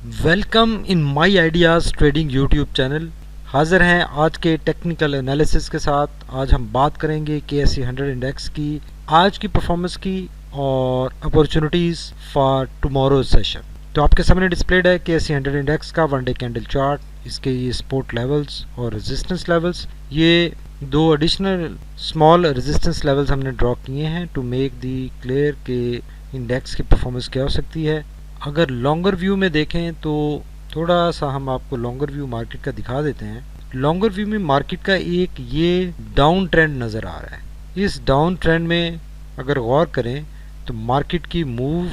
Welcome in my ideas trading YouTube channel. हाजिर हैं आज के टेक्निकल एनालिसिस के साथ। आज हम बात करेंगे KSE 100 इंडेक्स की आज की परफॉर्मेंस की और अपॉर्चुनिटीज़ फॉर टुमारो सेशन। तो आपके सामने डिस्प्लेड है KSE 100 इंडेक्स का वन डे कैंडल चार्ट, इसके ये सपोर्ट लेवल्स और रेजिस्टेंस लेवल्स। ये दो एडिशनल स्मॉल रेजिस्टेंस लेवल्स हमने ड्रॉ किए हैं टू मेक दी क्लियर के इंडेक्स की परफॉर्मेंस क्या हो सकती है। अगर लॉन्गर व्यू में देखें तो थोड़ा सा हम आपको लॉन्गर व्यू मार्केट का दिखा देते हैं। लॉन्गर व्यू में मार्केट का एक ये डाउन ट्रेंड नज़र आ रहा है। इस डाउन ट्रेंड में अगर गौर करें तो मार्केट की मूव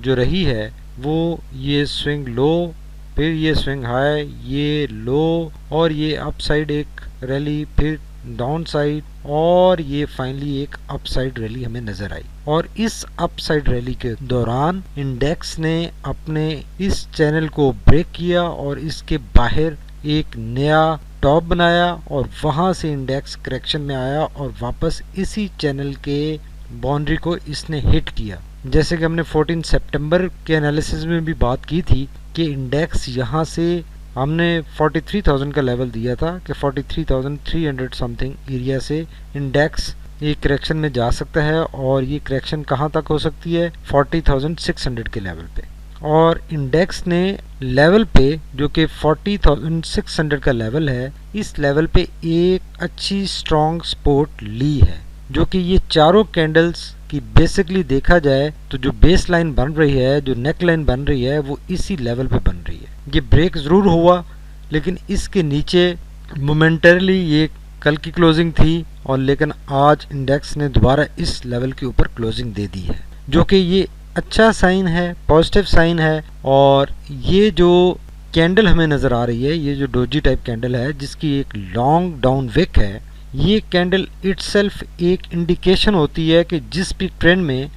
जो रही है वो ये स्विंग लो, फिर ये स्विंग हाई, ये लो और ये अपसाइड एक रैली, फिर डाउन साइड और ये फाइनली एक अपसाइड रैली हमें नजर आई। और इस अपसाइड रैली के दौरान इंडेक्स ने अपने इस चैनल को ब्रेक किया और इसके बाहर एक नया टॉप बनाया और वहां से इंडेक्स करेक्शन में आया और वापस इसी चैनल के बाउंड्री को इसने हिट किया। जैसे कि हमने 14 सितंबर के एनालिसिस में भी बात की थी कि इंडेक्स यहाँ से हमने 43,000 का लेवल दिया था कि 43,300 समथिंग एरिया से इंडेक्स ये करेक्शन में जा सकता है और ये करेक्शन कहाँ तक हो सकती है 40,600 के लेवल पे। और इंडेक्स ने लेवल पे जो कि 40,600 का लेवल है, इस लेवल पे एक अच्छी स्ट्रॉन्ग सपोर्ट ली है, जो कि ये चारों कैंडल्स की बेसिकली देखा जाए तो जो बेस लाइन बन रही है, जो नेक लाइन बन रही है, वो इसी लेवल पे बन रही है। ये ब्रेक ज़रूर हुआ लेकिन इसके नीचे मोमेंटरली ये कल की क्लोजिंग थी और लेकिन आज इंडेक्स ने दोबारा इस लेवल के ऊपर क्लोजिंग दे दी है, जो कि ये अच्छा साइन है, पॉजिटिव साइन है। और ये जो कैंडल हमें नज़र आ रही है, ये जो डोजी टाइप कैंडल है जिसकी एक लॉन्ग डाउन विक है, ये कैंडल इटसेल्फ एक इंडिकेशन होती है कि जिस भी ट्रेंड में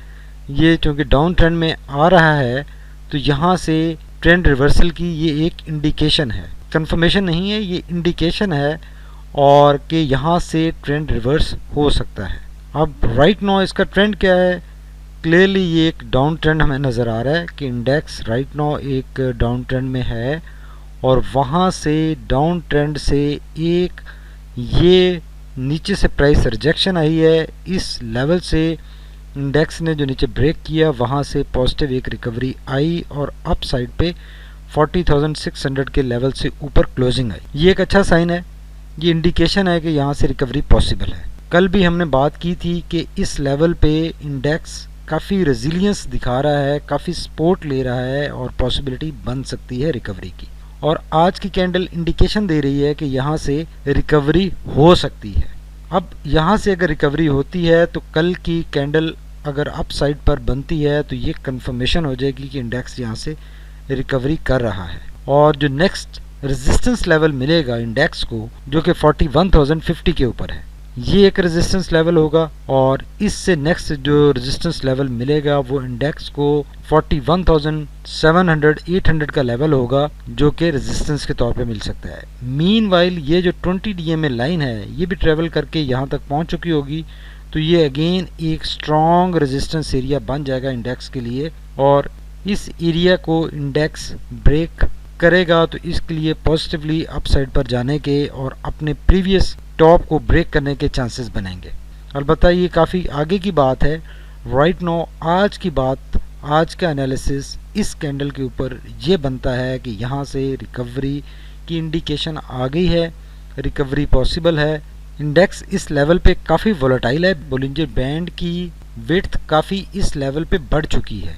ये चूँकि डाउन ट्रेंड में आ रहा है तो यहाँ से ट्रेंड रिवर्सल की ये एक इंडिकेशन है, कंफर्मेशन नहीं है, ये इंडिकेशन है और कि यहाँ से ट्रेंड रिवर्स हो सकता है। अब राइट नाउ इसका ट्रेंड क्या है, क्लियरली ये एक डाउन ट्रेंड हमें नज़र आ रहा है कि इंडेक्स राइट नाउ एक डाउन ट्रेंड में है और वहाँ से डाउन ट्रेंड से एक ये नीचे से प्राइस रिजेक्शन आई है। इस लेवल से इंडेक्स ने जो नीचे ब्रेक किया वहाँ से पॉजिटिव एक रिकवरी आई और अप साइड पे 40,600 के लेवल से ऊपर क्लोजिंग आई। ये एक अच्छा साइन है, ये इंडिकेशन है कि यहाँ से रिकवरी पॉसिबल है। कल भी हमने बात की थी कि इस लेवल पे इंडेक्स काफ़ी रेजिलियंस दिखा रहा है, काफ़ी सपोर्ट ले रहा है और पॉसिबिलिटी बन सकती है रिकवरी की। और आज की कैंडल इंडिकेशन दे रही है कि यहाँ से रिकवरी हो सकती है। अब यहाँ से अगर रिकवरी होती है तो कल की कैंडल अगर अप साइड पर बनती है तो ये कंफर्मेशन हो जाएगी कि इंडेक्स यहाँ से रिकवरी कर रहा है। और जो नेक्स्ट रेजिस्टेंस लेवल मिलेगा इंडेक्स को, जो कि 41,050 के ऊपर है, ये एक रेजिस्टेंस लेवल होगा। और इससे नेक्स्ट जो रेजिस्टेंस लेवल मिलेगा वो इंडेक्स को 41,700 800 का लेवल होगा, जो कि रेजिस्टेंस के तौर पे मिल सकता है। मीनवाइल ये जो 20 DMA लाइन है ये भी ट्रेवल करके यहाँ तक पहुँच चुकी होगी, तो ये अगेन एक स्ट्रॉन्ग रेजिस्टेंस एरिया बन जाएगा इंडेक्स के लिए। और इस एरिया को इंडेक्स ब्रेक करेगा तो इसके लिए पॉजिटिवली अपसाइड पर जाने के और अपने प्रीवियस टॉप को ब्रेक करने के चांसेस बनेंगे। अलबत्ता ये काफ़ी आगे की बात है। राइट नाउ आज की बात, आज का एनालिसिस इस कैंडल के ऊपर ये बनता है कि यहाँ से रिकवरी की इंडिकेशन आ गई है, रिकवरी पॉसिबल है। इंडेक्स इस लेवल पे काफ़ी वोलेटाइल है, बोलिंजर बैंड की विड्थ काफ़ी इस लेवल पे बढ़ चुकी है।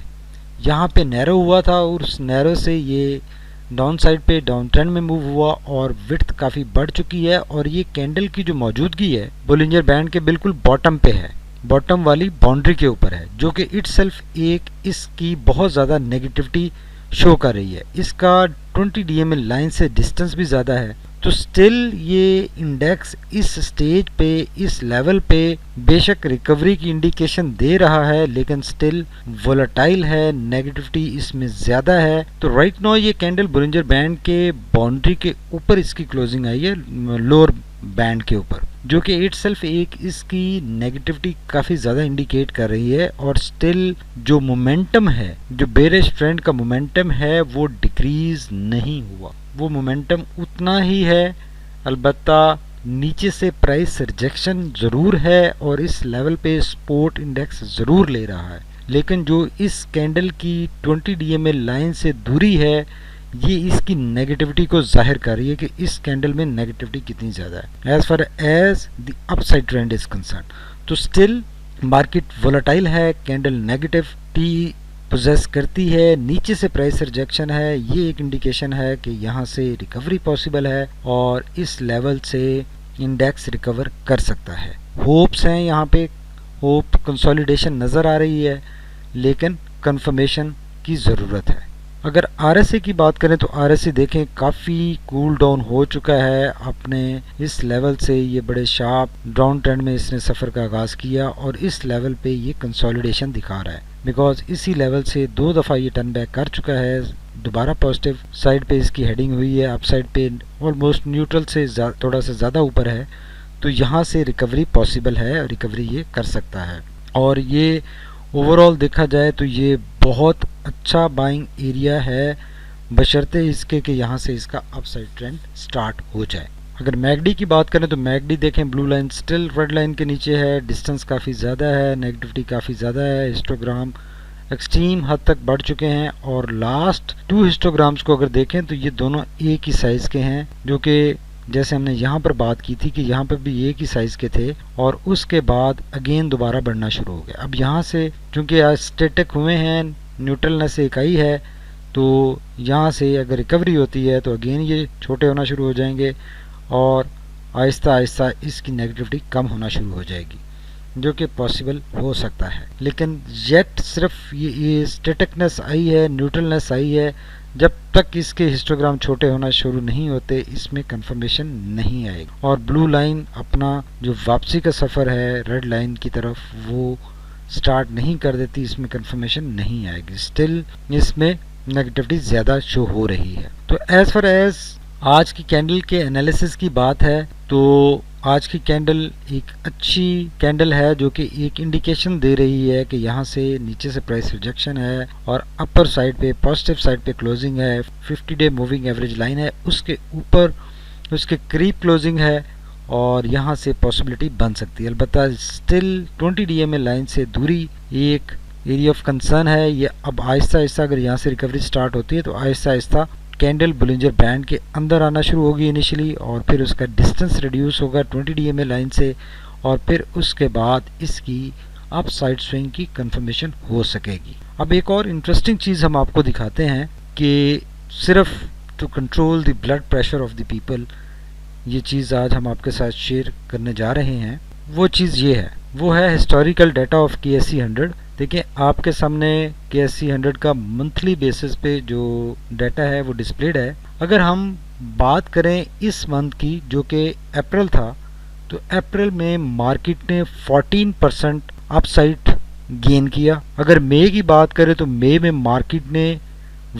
यहाँ पे नैरो हुआ था और उस नैरो से ये डाउन साइड पे डाउन ट्रेंड में मूव हुआ और विड्थ काफ़ी बढ़ चुकी है। और ये कैंडल की जो मौजूदगी है बोलिंजर बैंड के बिल्कुल बॉटम पे है, बॉटम वाली बाउंड्री के ऊपर है, जो कि इटसेल्फ एक इसकी बहुत ज़्यादा नेगेटिविटी शो कर रही है। इसका 20 DMA लाइन से डिस्टेंस भी ज़्यादा है, तो स्टिल ये इंडेक्स इस स्टेज पे, इस लेवल पे बेशक रिकवरी की इंडिकेशन दे रहा है लेकिन स्टिल वोलेटाइल है, नेगेटिविटी इसमें ज़्यादा है। तो राइट नाउ ये कैंडल बोलिंजर बैंड के बाउंड्री के ऊपर इसकी क्लोजिंग आई है, लोअर बैंड के ऊपर, जो कि इटसेल्फ एक इसकी नेगेटिविटी काफ़ी ज़्यादा इंडिकेट कर रही है। और स्टिल जो मोमेंटम है, जो बेरिश ट्रेंड का मोमेंटम है, वो डिक्रीज नहीं हुआ, वो मोमेंटम उतना ही है। अलबत्ता नीचे से प्राइस रिजेक्शन ज़रूर है और इस लेवल पे स्पोर्ट इंडेक्स ज़रूर ले रहा है, लेकिन जो इस कैंडल की 20 DMA लाइन से दूरी है, ये इसकी नेगेटिविटी को जाहिर कर रही है कि इस कैंडल में नेगेटिविटी कितनी ज़्यादा है as far as the upside trend is concern. तो स्टिल मार्केट वोलेटाइल है, कैंडल नेगेटिविटी पोजेस करती है, नीचे से प्राइस रिजेक्शन है, ये एक इंडिकेशन है कि यहाँ से रिकवरी पॉसिबल है और इस लेवल से इंडेक्स रिकवर कर सकता है। होप्स हैं यहाँ पे, होप कंसोलिडेशन नज़र आ रही है, लेकिन कंफर्मेशन की ज़रूरत है। अगर RSI की बात करें तो RSI देखें काफ़ी कूल डाउन हो चुका है अपने इस लेवल से। ये बड़े शार्प डाउन ट्रेंड में इसने सफ़र का आगाज़ किया और इस लेवल पे ये कंसोलिडेशन दिखा रहा है, बिकॉज इसी लेवल से 2 दफ़ा ये टर्न बैक कर चुका है। दोबारा पॉजिटिव साइड पे इसकी हेडिंग हुई है, अप साइड पे ऑलमोस्ट न्यूट्रल से थोड़ा सा ज़्यादा ऊपर है। तो यहाँ से रिकवरी पॉसिबल है और रिकवरी ये कर सकता है। और ये ओवरऑल देखा जाए तो ये बहुत अच्छा बाइंग एरिया है, बशर्ते इसके कि यहाँ से इसका अपसाइड ट्रेंड स्टार्ट हो जाए। अगर मैगडी की बात करें तो मैगडी देखें blue line still red line के नीचे है, डिस्टेंस काफ़ी ज़्यादा है, नेगेटिविटी काफ़ी ज़्यादा है, हिस्टोग्राम एक्सट्रीम हद तक बढ़ चुके हैं। और लास्ट 2 हिस्टोग्राम्स को अगर देखें तो ये दोनों एक ही साइज़ के हैं, जो कि जैसे हमने यहाँ पर बात की थी कि यहाँ पर भी एक ही साइज़ के थे और उसके बाद अगेन दोबारा बढ़ना शुरू हो गया। अब यहाँ से चूँकि आज स्टेटिक हुए हैं, न्यूट्रलनेस एक आई है, तो यहाँ से अगर रिकवरी होती है तो अगेन ये छोटे होना शुरू हो जाएंगे और आहिस्ता आहिस्ता इसकी नेगेटिविटी कम होना शुरू हो जाएगी, जो कि पॉसिबल हो सकता है। लेकिन येट सिर्फ ये स्टेटिकनेस आई है, न्यूट्रलनेस आई है, जब तक इसके हिस्टोग्राम छोटे होना शुरू नहीं होते इसमें कंफर्मेशन नहीं आएगी। और ब्लू लाइन अपना जो वापसी का सफ़र है रेड लाइन की तरफ वो स्टार्ट नहीं कर देती, इसमें कंफर्मेशन नहीं आएगी। स्टिल इसमें नेगेटिविटी ज़्यादा शो हो रही है। तो एज़ फार एज आज की कैंडल के एनालिसिस की बात है तो आज की कैंडल एक अच्छी कैंडल है, जो कि एक इंडिकेशन दे रही है कि यहाँ से नीचे से प्राइस रिजेक्शन है और अपर साइड पे पॉजिटिव साइड पे क्लोजिंग है, 50 डे मूविंग एवरेज लाइन है, उसके ऊपर उसके करीब क्लोजिंग है और यहाँ से पॉसिबिलिटी बन सकती है। अलबत्ता स्टिल 20 DMA लाइन से दूरी एक एरिया ऑफ कंसर्न है। ये अब आहिस्ता आहिस्ता अगर यहाँ से रिकवरी स्टार्ट होती है तो Aahista Aahista candle Bollinger band के अंदर आना शुरू होगी इनिशियली, और फिर उसका डिस्टेंस रिड्यूस होगा 20 DMA लाइन से और फिर उसके बाद इसकी अप साइड स्विंग की कंफर्मेशन हो सकेगी। अब एक और इंटरेस्टिंग चीज़ हम आपको दिखाते हैं कि सिर्फ to control the blood pressure of the people, ये चीज़ आज हम आपके साथ शेयर करने जा रहे हैं। वो चीज़ ये है, वो है हिस्टोरिकल डाटा ऑफ KSE 100। देखिए आपके सामने KSE 100 का मंथली बेसिस पे जो डाटा है वो डिस्प्लेड है। अगर हम बात करें इस मंथ की जो कि अप्रैल था, तो अप्रैल में मार्केट ने 14% अपसाइड गेन किया। अगर मई की बात करें तो मई में मार्केट ने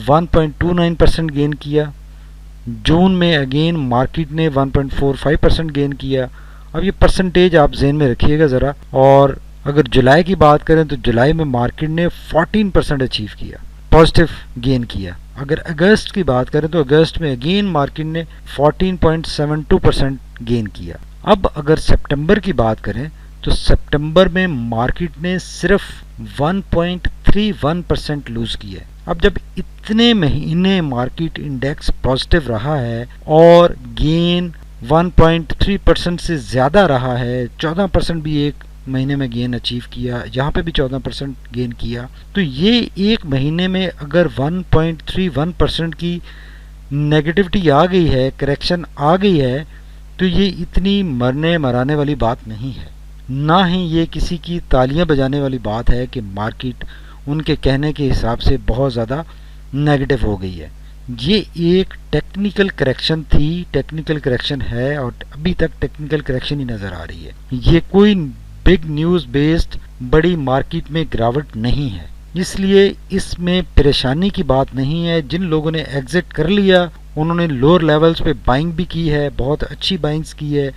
1.29% गेन किया। जून में अगेन मार्केट ने 1.45% गेन किया। अब ये परसेंटेज आप ज़हन में रखिएगा ज़रा। और अगर जुलाई की बात करें तो जुलाई में मार्केट ने 14% अचीव किया, पॉजिटिव गेन किया। अगर अगस्त की बात करें तो अगस्त में अगेन मार्केट ने 14.72% गेन किया। अब अगर सितंबर की बात करें तो सितंबर में मार्केट ने सिर्फ 1.31% लूज किया। अब जब इतने महीने मार्केट इंडेक्स पॉजिटिव रहा है और गेन 1.3% से ज़्यादा रहा है, 14% भी एक महीने में गेन अचीव किया, यहाँ पे भी 14% गेन किया, तो ये एक महीने में अगर 1.31% की नेगेटिविटी आ गई है, करेक्शन आ गई है, तो ये इतनी मरने मराने वाली बात नहीं है, ना ही ये किसी की तालियां बजाने वाली बात है कि मार्केट उनके कहने के हिसाब से बहुत ज़्यादा नेगेटिव हो गई है। ये एक टेक्निकल करेक्शन थी, टेक्निकल करेक्शन है और अभी तक टेक्निकल करेक्शन ही नज़र आ रही है। ये कोई बिग न्यूज़ बेस्ड बड़ी मार्केट में गिरावट नहीं है, इसलिए इसमें परेशानी की बात नहीं है। जिन लोगों ने एग्जिट कर लिया उन्होंने लोअर लेवल्स पे बाइंग भी की है, बहुत अच्छी बाइंग्स की है।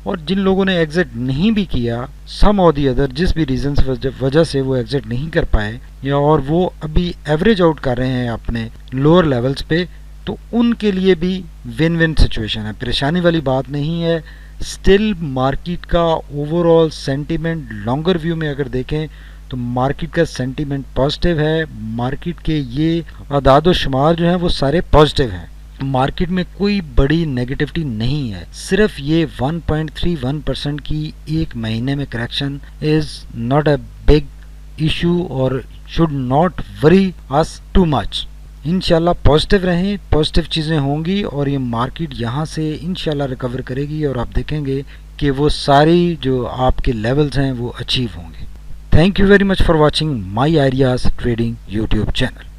और जिन लोगों ने एग्जिट नहीं भी किया, सम और दी अदर, जिस भी रीजन वजह से वो एग्जिट नहीं कर पाए या और वो अभी एवरेज आउट कर रहे हैं अपने लोअर लेवल्स पे, तो उनके लिए भी विन विन सिचुएशन है, परेशानी वाली बात नहीं है। स्टिल मार्केट का ओवरऑल सेंटीमेंट लॉन्गर व्यू में अगर देखें तो मार्केट का सेंटीमेंट पॉजिटिव है। मार्केट के ये आदाद शुमार जो हैं वो सारे पॉजिटिव हैं। मार्केट में कोई बड़ी नेगेटिविटी नहीं है। सिर्फ ये 1.31% की एक महीने में correction is not a big issue और should not worry us too much. इंशाल्लाह पॉजिटिव रहें, पॉजिटिव चीज़ें होंगी और ये मार्केट यहाँ से इंशाल्लाह रिकवर करेगी और आप देखेंगे कि वो सारी जो आपके लेवल्स हैं वो अचीव होंगे। Thank you very much for watching my ideas trading YouTube channel.